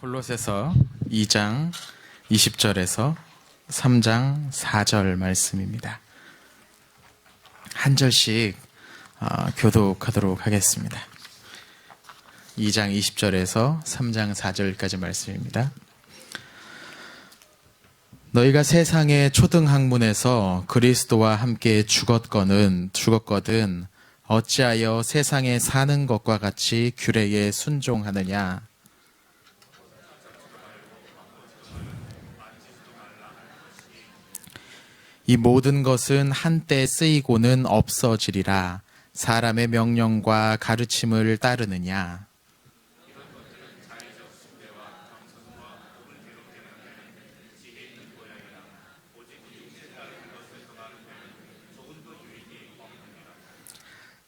골로새서 2장 20절에서 3장 4절 말씀입니다. 한 절씩 교독하도록 하겠습니다. 2장 20절에서 3장 4절까지 말씀입니다. 너희가 세상의 초등학문에서 그리스도와 함께 죽었거든 어찌하여 세상에 사는 것과 같이 규례에 순종하느냐. 이 모든 것은 한때 쓰이고는 없어지리라. 사람의 명령과 가르침을 따르느냐.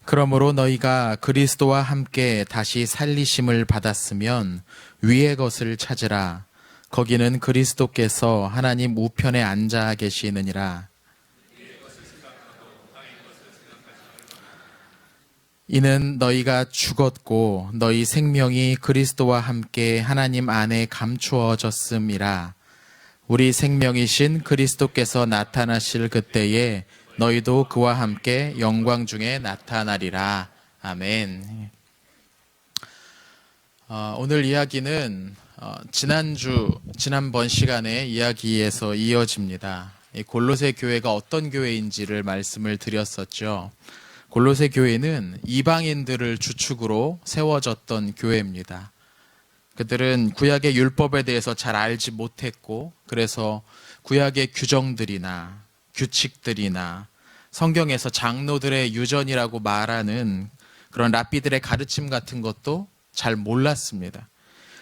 그러므로 너희가 그리스도와 함께 다시 살리심을 받았으면 위의 것을 찾으라. 거기는 그리스도께서 하나님 우편에 앉아 계시느니라. 이는 너희가 죽었고 너희 생명이 그리스도와 함께 하나님 안에 감추어졌음이라. 우리 생명이신 그리스도께서 나타나실 그때에 너희도 그와 함께 영광 중에 나타나리라. 아멘. 오늘 이야기는 지난번 시간의 이야기에서 이어집니다. 골로새 교회가 어떤 교회인지를 말씀을 드렸었죠. 골로새 교회는 이방인들을 주축으로 세워졌던 교회입니다. 그들은 구약의 율법에 대해서 잘 알지 못했고, 그래서 구약의 규정들이나 규칙들이나 성경에서 장로들의 유전이라고 말하는 그런 랍비들의 가르침 같은 것도 잘 몰랐습니다.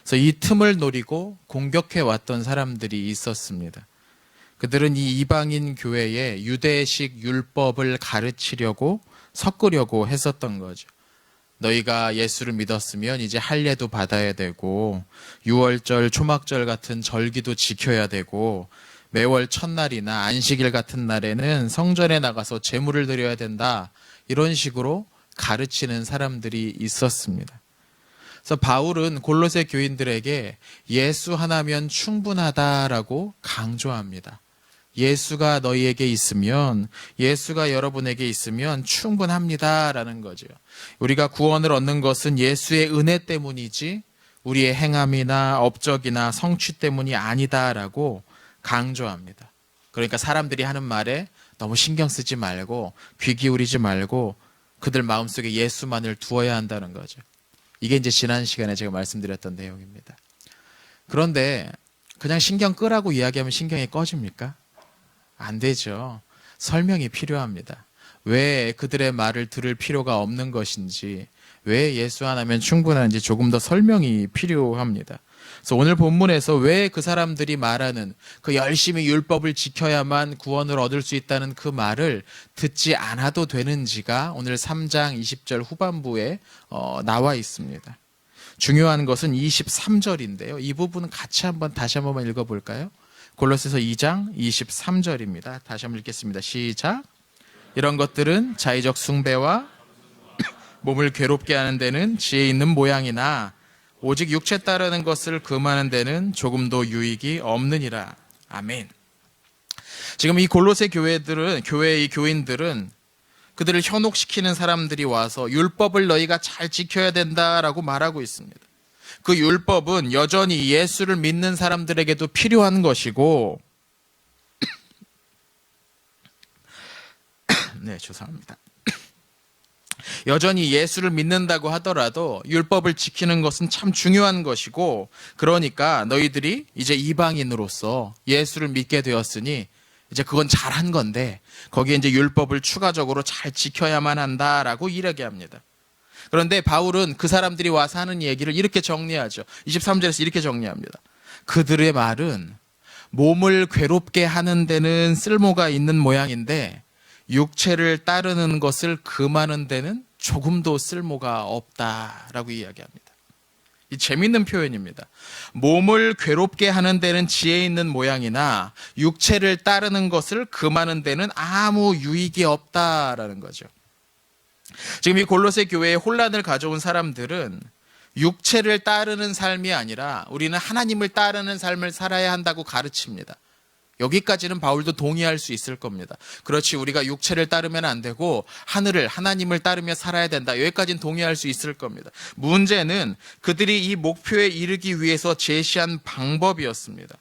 그래서 이 틈을 노리고 공격해 왔던 사람들이 있었습니다. 그들은 이 이방인 교회에 유대식 율법을 가르치려고 섞으려고 했었던 거죠. 너희가 예수를 믿었으면 이제 할례도 받아야 되고, 유월절, 초막절 같은 절기도 지켜야 되고, 매월 첫날이나 안식일 같은 날에는 성전에 나가서 제물을 드려야 된다. 이런 식으로 가르치는 사람들이 있었습니다. 그래서 바울은 골로새 교인들에게 예수 하나면 충분하다라고 강조합니다. 예수가 너희에게 있으면, 예수가 여러분에게 있으면 충분합니다라는 거죠. 우리가 구원을 얻는 것은 예수의 은혜 때문이지 우리의 행함이나 업적이나 성취 때문이 아니다라고 강조합니다. 그러니까 사람들이 하는 말에 너무 신경 쓰지 말고 귀 기울이지 말고 그들 마음속에 예수만을 두어야 한다는 거죠. 이게 이제 지난 시간에 제가 말씀드렸던 내용입니다. 그런데 그냥 신경 끄라고 이야기하면 신경이 꺼집니까? 안 되죠. 설명이 필요합니다. 왜 그들의 말을 들을 필요가 없는 것인지, 왜 예수 하나면 충분한지 조금 더 설명이 필요합니다. 그래서 오늘 본문에서 왜 그 사람들이 말하는 그 열심히 율법을 지켜야만 구원을 얻을 수 있다는 그 말을 듣지 않아도 되는지가 오늘 3장 20절 후반부에 나와 있습니다. 중요한 것은 23절인데요. 이 부분은 같이 다시 한번 읽어볼까요? 골로새서 2장 23절입니다. 다시 한번 읽겠습니다. 시작. 이런 것들은 자의적 숭배와 몸을 괴롭게 하는 데는 지혜 있는 모양이나 오직 육체 따르는 것을 금하는 데는 조금도 유익이 없느니라. 아멘. 지금 이 골로새 교회의 교인들은 그들을 현혹시키는 사람들이 와서 율법을 너희가 잘 지켜야 된다라고 말하고 있습니다. 그 율법은 여전히 예수를 믿는 사람들에게도 필요한 것이고, 네, 죄송합니다. 여전히 예수를 믿는다고 하더라도 율법을 지키는 것은 참 중요한 것이고, 그러니까 너희들이 이제 이방인으로서 예수를 믿게 되었으니 이제 그건 잘한 건데 거기에 이제 율법을 추가적으로 잘 지켜야만 한다라고 이야기합니다. 그런데 바울은 그 사람들이 와서 하는 얘기를 이렇게 정리하죠. 23절에서 이렇게 정리합니다. 그들의 말은 몸을 괴롭게 하는 데는 쓸모가 있는 모양인데 육체를 따르는 것을 금하는 데는 조금도 쓸모가 없다라고 이야기합니다. 이 재밌는 표현입니다. 몸을 괴롭게 하는 데는 지혜 있는 모양이나 육체를 따르는 것을 금하는 데는 아무 유익이 없다라는 거죠. 지금 이 골로새 교회에 혼란을 가져온 사람들은 육체를 따르는 삶이 아니라 우리는 하나님을 따르는 삶을 살아야 한다고 가르칩니다. 여기까지는 바울도 동의할 수 있을 겁니다. 그렇지, 우리가 육체를 따르면 안 되고 하나님을 따르며 살아야 된다. 여기까지는 동의할 수 있을 겁니다. 문제는 그들이 이 목표에 이르기 위해서 제시한 방법이었습니다.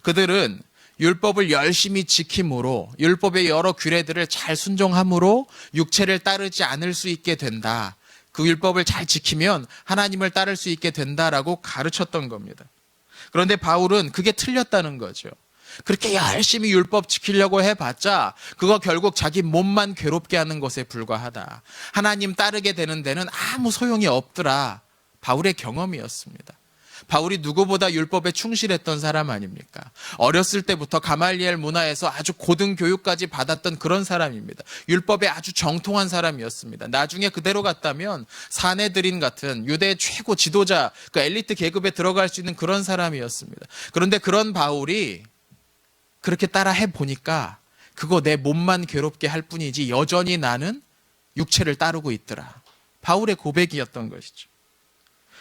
그들은 율법을 열심히 지킴으로, 율법의 여러 규례들을 잘 순종함으로 육체를 따르지 않을 수 있게 된다. 그 율법을 잘 지키면 하나님을 따를 수 있게 된다라고 가르쳤던 겁니다. 그런데 바울은 그게 틀렸다는 거죠. 그렇게 열심히 율법 지키려고 해봤자 그거 결국 자기 몸만 괴롭게 하는 것에 불과하다. 하나님 따르게 되는 데는 아무 소용이 없더라. 바울의 경험이었습니다. 바울이 누구보다 율법에 충실했던 사람 아닙니까? 어렸을 때부터 가말리엘 문화에서 아주 고등 교육까지 받았던 그런 사람입니다. 율법에 아주 정통한 사람이었습니다. 나중에 그대로 갔다면 사내들인 같은 유대의 최고 지도자, 그 엘리트 계급에 들어갈 수 있는 그런 사람이었습니다. 그런데 그런 바울이 그렇게 따라 해보니까 그거 내 몸만 괴롭게 할 뿐이지 여전히 나는 육체를 따르고 있더라. 바울의 고백이었던 것이죠.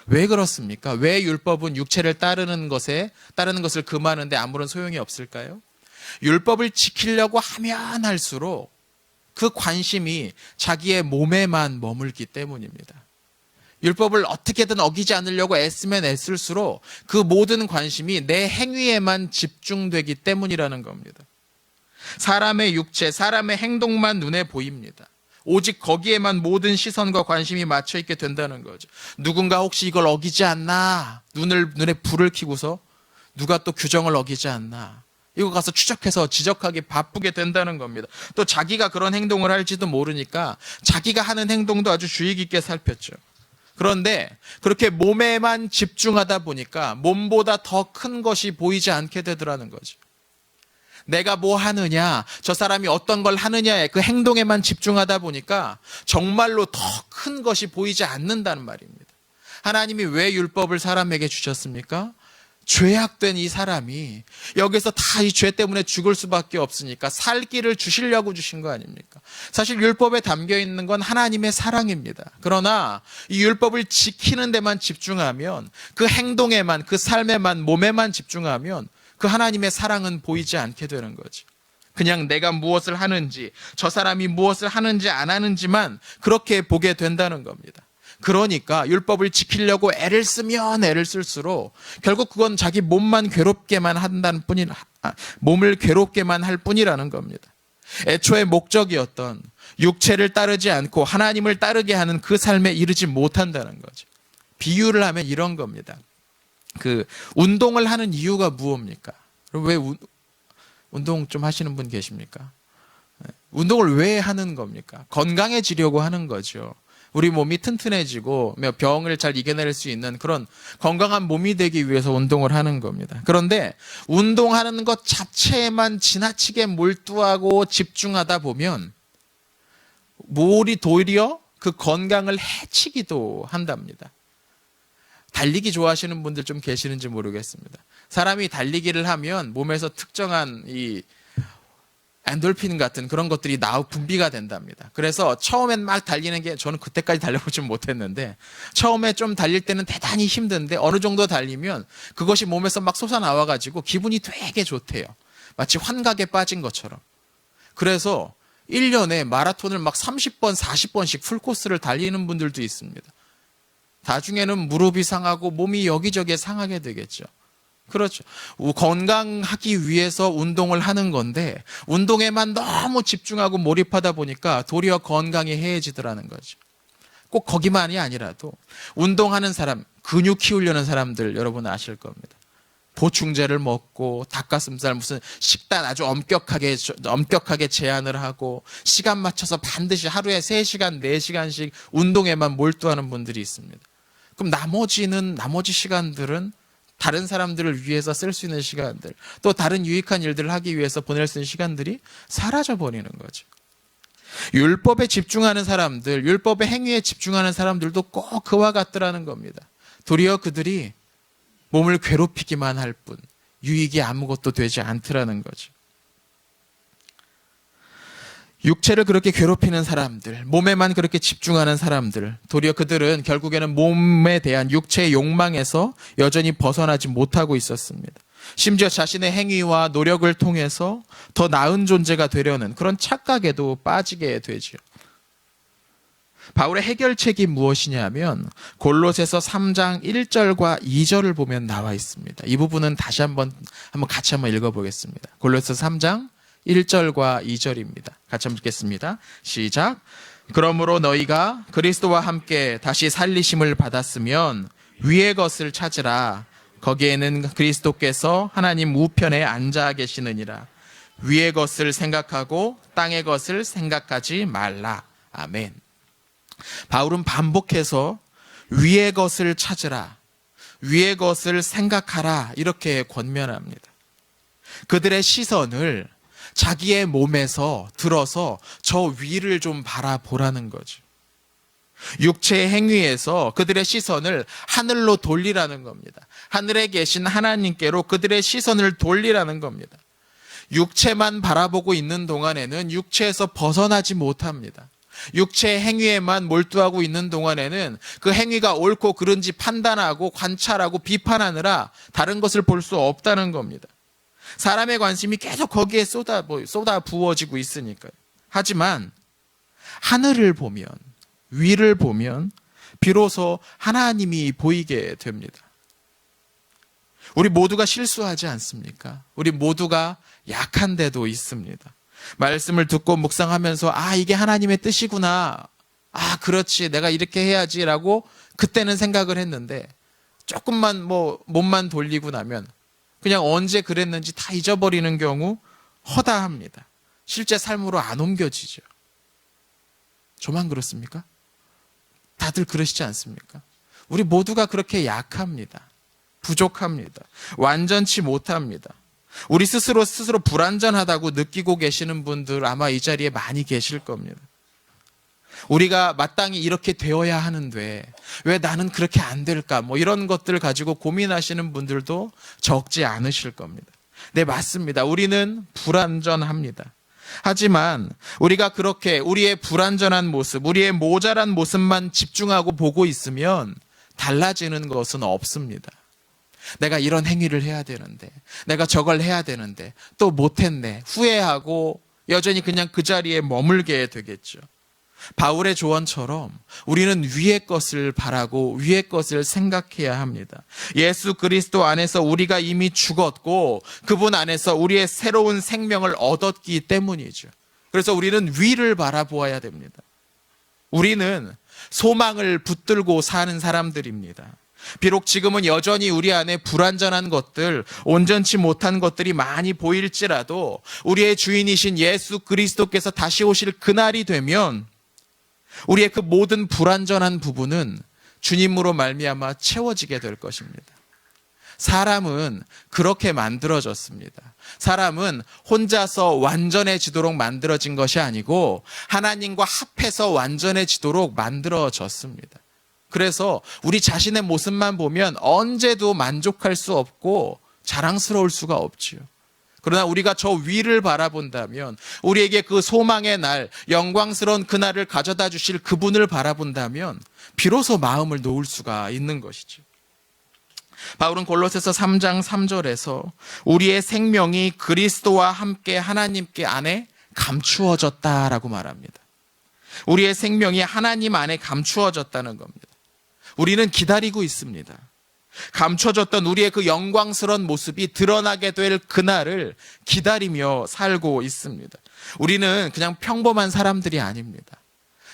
왜 그렇습니까? 왜 율법은 육체를 따르는 것을 금하는데 아무런 소용이 없을까요? 율법을 지키려고 하면 할수록 그 관심이 자기의 몸에만 머물기 때문입니다. 율법을 어떻게든 어기지 않으려고 애쓰면 애쓸수록 그 모든 관심이 내 행위에만 집중되기 때문이라는 겁니다. 사람의 육체, 사람의 행동만 눈에 보입니다. 오직 거기에만 모든 시선과 관심이 맞춰 있게 된다는 거죠. 누군가 혹시 이걸 어기지 않나? 눈에 불을 켜고서 누가 또 규정을 어기지 않나? 이거 가서 추적해서 지적하기 바쁘게 된다는 겁니다. 또 자기가 그런 행동을 할지도 모르니까 자기가 하는 행동도 아주 주의 깊게 살폈죠. 그런데 그렇게 몸에만 집중하다 보니까 몸보다 더 큰 것이 보이지 않게 되더라는 거죠. 내가 뭐 하느냐, 저 사람이 어떤 걸 하느냐에 그 행동에만 집중하다 보니까 정말로 더 큰 것이 보이지 않는다는 말입니다. 하나님이 왜 율법을 사람에게 주셨습니까? 죄악된 이 사람이 여기서 다 이 죄 때문에 죽을 수밖에 없으니까 살 길을 주시려고 주신 거 아닙니까? 사실 율법에 담겨 있는 건 하나님의 사랑입니다. 그러나 이 율법을 지키는 데만 집중하면, 그 행동에만, 그 삶에만, 몸에만 집중하면 그 하나님의 사랑은 보이지 않게 되는 거죠. 그냥 내가 무엇을 하는지, 저 사람이 무엇을 하는지 안 하는지만 그렇게 보게 된다는 겁니다. 그러니까 율법을 지키려고 애를 쓰면 애를 쓸수록 결국 그건 자기 몸만 괴롭게만 한다는 뿐이라, 몸을 괴롭게만 할 뿐이라는 겁니다. 애초에 목적이었던 육체를 따르지 않고 하나님을 따르게 하는 그 삶에 이르지 못한다는 거죠. 비유를 하면 이런 겁니다. 그 운동을 하는 이유가 무엇입니까? 왜 운동 좀 하시는 분 계십니까? 운동을 왜 하는 겁니까? 건강해지려고 하는 거죠. 우리 몸이 튼튼해지고 병을 잘 이겨낼 수 있는 그런 건강한 몸이 되기 위해서 운동을 하는 겁니다. 그런데 운동하는 것 자체에만 지나치게 몰두하고 집중하다 보면 도리어 그 건강을 해치기도 한답니다. 달리기 좋아하시는 분들 좀 계시는지 모르겠습니다. 사람이 달리기를 하면 몸에서 특정한 이 엔돌핀 같은 그런 것들이 분비가 된답니다. 그래서 처음엔 막 달리는 게, 저는 그때까지 달려보진 못했는데 처음에 좀 달릴 때는 대단히 힘든데 어느 정도 달리면 그것이 몸에서 막 솟아나와가지고 기분이 되게 좋대요. 마치 환각에 빠진 것처럼. 그래서 1년에 마라톤을 막 30번, 40번씩 풀코스를 달리는 분들도 있습니다. 나중에는 무릎이 상하고 몸이 여기저기에 상하게 되겠죠. 그렇죠. 건강하기 위해서 운동을 하는 건데 운동에만 너무 집중하고 몰입하다 보니까 도리어 건강이 해해지더라는 거죠. 꼭 거기만이 아니라도 운동하는 사람, 근육 키우려는 사람들 여러분 아실 겁니다. 보충제를 먹고 닭가슴살 무슨 식단 아주 엄격하게 제한을 하고 시간 맞춰서 반드시 하루에 3시간, 4시간씩 운동에만 몰두하는 분들이 있습니다. 그럼 나머지 시간들은 다른 사람들을 위해서 쓸 수 있는 시간들, 또 다른 유익한 일들을 하기 위해서 보낼 수 있는 시간들이 사라져 버리는 거죠. 율법에 집중하는 사람들, 율법의 행위에 집중하는 사람들도 꼭 그와 같더라는 겁니다. 도리어 그들이 몸을 괴롭히기만 할 뿐 유익이 아무것도 되지 않더라는 거죠. 육체를 그렇게 괴롭히는 사람들, 몸에만 그렇게 집중하는 사람들, 도리어 그들은 결국에는 몸에 대한 육체의 욕망에서 여전히 벗어나지 못하고 있었습니다. 심지어 자신의 행위와 노력을 통해서 더 나은 존재가 되려는 그런 착각에도 빠지게 되죠. 바울의 해결책이 무엇이냐면 골로새서 3장 1절과 2절을 보면 나와 있습니다. 이 부분은 다시 한번 같이 읽어보겠습니다. 골로새서 3장 1절과 2절입니다. 같이 한번 읽겠습니다. 시작. 그러므로 너희가 그리스도와 함께 다시 살리심을 받았으면 위의 것을 찾으라. 거기에는 그리스도께서 하나님 우편에 앉아 계시느니라. 위의 것을 생각하고 땅의 것을 생각하지 말라. 아멘. 바울은 반복해서 위의 것을 찾으라, 위의 것을 생각하라 이렇게 권면합니다. 그들의 시선을 자기의 몸에서 들어서 저 위를 좀 바라보라는 거죠. 육체의 행위에서 그들의 시선을 하늘로 돌리라는 겁니다. 하늘에 계신 하나님께로 그들의 시선을 돌리라는 겁니다. 육체만 바라보고 있는 동안에는 육체에서 벗어나지 못합니다. 육체의 행위에만 몰두하고 있는 동안에는 그 행위가 옳고 그른지 판단하고 관찰하고 비판하느라 다른 것을 볼 수 없다는 겁니다. 사람의 관심이 계속 거기에 쏟아 부어지고 있으니까요. 하지만 하늘을 보면, 위를 보면 비로소 하나님이 보이게 됩니다. 우리 모두가 실수하지 않습니까? 우리 모두가 약한 데도 있습니다. 말씀을 듣고 묵상하면서 이게 하나님의 뜻이구나. 그렇지. 내가 이렇게 해야지라고 그때는 생각을 했는데 조금만 몸만 돌리고 나면 그냥 언제 그랬는지 다 잊어버리는 경우 허다합니다. 실제 삶으로 안 옮겨지죠. 저만 그렇습니까? 다들 그러시지 않습니까? 우리 모두가 그렇게 약합니다. 부족합니다. 완전치 못합니다. 우리 스스로 불완전하다고 느끼고 계시는 분들 아마 이 자리에 많이 계실 겁니다. 우리가 마땅히 이렇게 되어야 하는데 왜 나는 그렇게 안 될까? 이런 것들을 가지고 고민하시는 분들도 적지 않으실 겁니다. 네, 맞습니다. 우리는 불완전합니다. 하지만 우리가 그렇게 우리의 불완전한 모습, 우리의 모자란 모습만 집중하고 보고 있으면 달라지는 것은 없습니다. 내가 이런 행위를 해야 되는데, 내가 저걸 해야 되는데 또 못했네, 후회하고 여전히 그냥 그 자리에 머물게 되겠죠. 바울의 조언처럼 우리는 위의 것을 바라고 위의 것을 생각해야 합니다. 예수 그리스도 안에서 우리가 이미 죽었고 그분 안에서 우리의 새로운 생명을 얻었기 때문이죠. 그래서 우리는 위를 바라보아야 됩니다. 우리는 소망을 붙들고 사는 사람들입니다. 비록 지금은 여전히 우리 안에 불완전한 것들, 온전치 못한 것들이 많이 보일지라도 우리의 주인이신 예수 그리스도께서 다시 오실 그날이 되면 우리의 그 모든 불완전한 부분은 주님으로 말미암아 채워지게 될 것입니다. 사람은 그렇게 만들어졌습니다. 사람은 혼자서 완전해지도록 만들어진 것이 아니고 하나님과 합해서 완전해지도록 만들어졌습니다. 그래서 우리 자신의 모습만 보면 언제도 만족할 수 없고 자랑스러울 수가 없지요. 그러나 우리가 저 위를 바라본다면, 우리에게 그 소망의 날, 영광스러운 그날을 가져다 주실 그분을 바라본다면 비로소 마음을 놓을 수가 있는 것이죠. 바울은 골로새서 3장 3절에서 우리의 생명이 그리스도와 함께 하나님께 안에 감추어졌다라고 말합니다. 우리의 생명이 하나님 안에 감추어졌다는 겁니다. 우리는 기다리고 있습니다. 감춰졌던 우리의 그 영광스러운 모습이 드러나게 될 그날을 기다리며 살고 있습니다. 우리는 그냥 평범한 사람들이 아닙니다.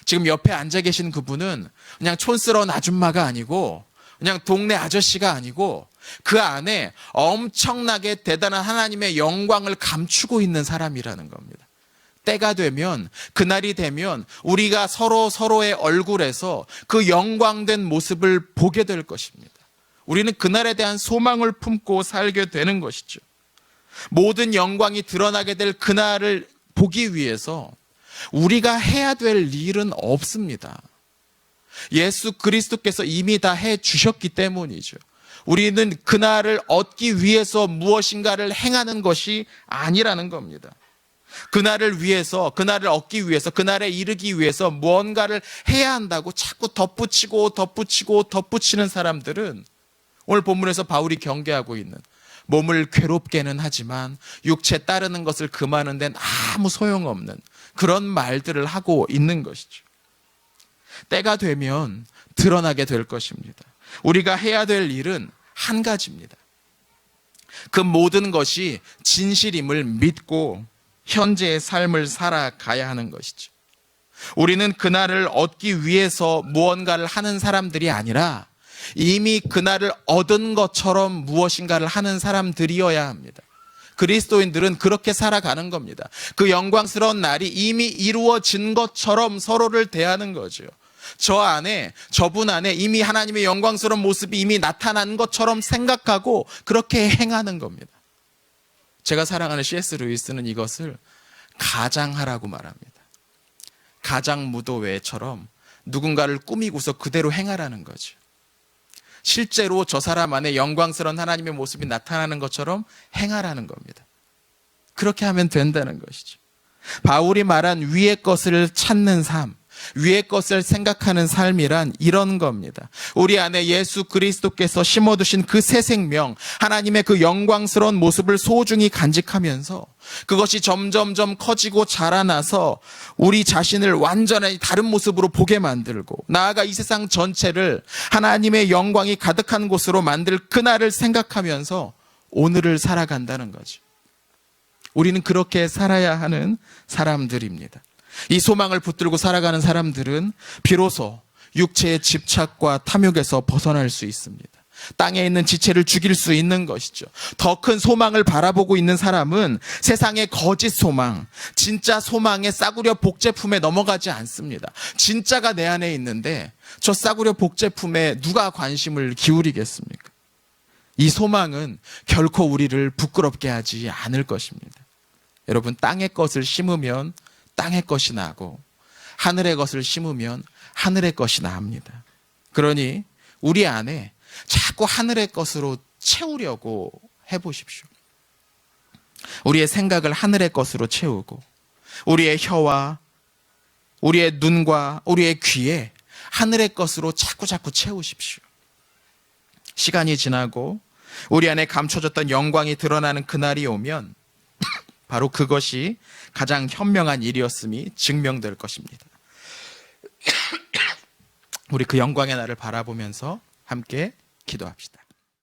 지금 옆에 앉아 계신 그분은 그냥 촌스러운 아줌마가 아니고 그냥 동네 아저씨가 아니고 그 안에 엄청나게 대단한 하나님의 영광을 감추고 있는 사람이라는 겁니다. 때가 되면, 그날이 되면 우리가 서로의 얼굴에서 그 영광된 모습을 보게 될 것입니다. 우리는 그날에 대한 소망을 품고 살게 되는 것이죠. 모든 영광이 드러나게 될 그날을 보기 위해서 우리가 해야 될 일은 없습니다. 예수 그리스도께서 이미 다 해 주셨기 때문이죠. 우리는 그날을 얻기 위해서 무엇인가를 행하는 것이 아니라는 겁니다. 그날을 위해서, 그날을 얻기 위해서, 그날에 이르기 위해서 무언가를 해야 한다고 자꾸 덧붙이는 사람들은 오늘 본문에서 바울이 경계하고 있는, 몸을 괴롭게는 하지만 육체 따르는 것을 금하는 데는 아무 소용없는 그런 말들을 하고 있는 것이죠. 때가 되면 드러나게 될 것입니다. 우리가 해야 될 일은 한 가지입니다. 그 모든 것이 진실임을 믿고 현재의 삶을 살아가야 하는 것이죠. 우리는 그날을 얻기 위해서 무언가를 하는 사람들이 아니라 이미 그날을 얻은 것처럼 무엇인가를 하는 사람들이어야 합니다. 그리스도인들은 그렇게 살아가는 겁니다. 그 영광스러운 날이 이미 이루어진 것처럼 서로를 대하는 거죠. 저분 안에 이미 하나님의 영광스러운 모습이 이미 나타난 것처럼 생각하고 그렇게 행하는 겁니다. 제가 사랑하는 C.S. 루이스는 이것을 가장하라고 말합니다. 가장무도회처럼 누군가를 꾸미고서 그대로 행하라는 거죠. 실제로 저 사람 안에 영광스러운 하나님의 모습이 나타나는 것처럼 행하라는 겁니다. 그렇게 하면 된다는 것이죠. 바울이 말한 위의 것을 찾는 삶, 위의 것을 생각하는 삶이란 이런 겁니다. 우리 안에 예수 그리스도께서 심어두신 그 새 생명, 하나님의 그 영광스러운 모습을 소중히 간직하면서 그것이 점점점 커지고 자라나서 우리 자신을 완전히 다른 모습으로 보게 만들고 나아가 이 세상 전체를 하나님의 영광이 가득한 곳으로 만들 그날을 생각하면서 오늘을 살아간다는 거죠. 우리는 그렇게 살아야 하는 사람들입니다. 이 소망을 붙들고 살아가는 사람들은 비로소 육체의 집착과 탐욕에서 벗어날 수 있습니다. 땅에 있는 지체를 죽일 수 있는 것이죠. 더 큰 소망을 바라보고 있는 사람은 세상의 거짓 소망, 진짜 소망의 싸구려 복제품에 넘어가지 않습니다. 진짜가 내 안에 있는데 저 싸구려 복제품에 누가 관심을 기울이겠습니까? 이 소망은 결코 우리를 부끄럽게 하지 않을 것입니다. 여러분, 땅의 것을 심으면 땅의 것이 나고 하늘의 것을 심으면 하늘의 것이 납니다. 그러니 우리 안에 자꾸 하늘의 것으로 채우려고 해보십시오. 우리의 생각을 하늘의 것으로 채우고 우리의 혀와 우리의 눈과 우리의 귀에 하늘의 것으로 자꾸 채우십시오. 시간이 지나고 우리 안에 감춰졌던 영광이 드러나는 그날이 오면 바로 그것이 가장 현명한 일이었음이 증명될 것입니다. 우리 그 영광의 날을 바라보면서 함께 기도합시다.